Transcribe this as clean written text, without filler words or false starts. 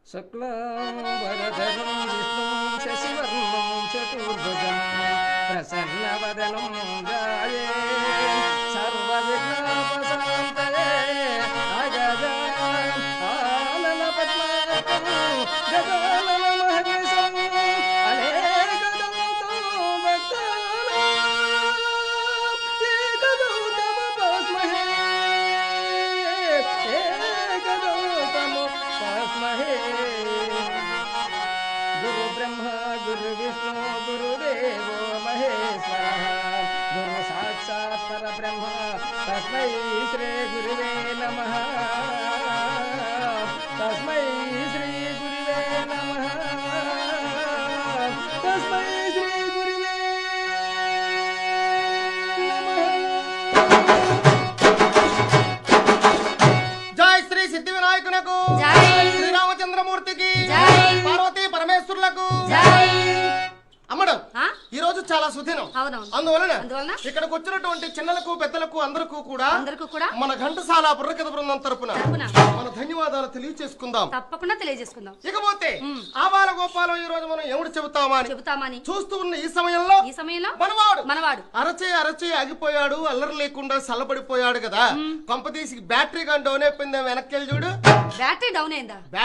శుక్లాంబరధరం విష్ణుం శశివర్ణం చతుర్భుజం ప్రసన్నవదనం ధ్యాయే సర్వవిఘ్నోపశాంతయే అగజా ఆనన పద్మాకం గజానన మహర్నిశం అనేకదంతం భక్తానాం ఏకదంతముపాస్మహే ఏకదంతముపాస్మహే గురు బ్రహ్మ గురు విష్ణు గురుదేవో మహేశ్వరః గురు సాక్షాత్ పరబ్రహ్మ తస్మై శ్రీ గురువే నమః తస్మై శ్రీ గురువే నమః తస్మై శ్రీ గురువే జై శ్రీ సిద్ధి వినాయకునకు జై. శ్రీరామచంద్రమూర్తికి జై. పార్వతీ పరమేశ్వరులకు జై. అమ్మడం ఆ? ఈ రోజు చాలా సుదినం అవునవును. అందువలన అందువలన? ఇక్కడికి వచ్చినటువంటి చిన్నలకు పెద్దలకు అందరికీ కూడా అందరికీ కూడా మన ఘంటసాల బుర్రకథ బృందం తరపున తరపున మన ధన్యవాదాలు తెలియచేసుకుందాం. తప్పకుండా తెలియజేసుకుందాం. ఇకపోతే ఆవాల గోపాలం ఈ రోజు మనం ఎవడు చెబుతామా అని చెబుతామని చూస్తూ ఉన్న ఈ సమయంలో ఈ సమయంలో మనవాడు మనవాడు అరచే ఆగిపోయాడు, అల్లరి లేకుండా చల్లబడిపోయాడు కదా. కొంపతీసి బ్యాటరీ కానీ డౌన్ అయిపోయింది, వెనక్కి వెళ్ళి చూడు. బ్యాటరీ డౌన్ అయిందా?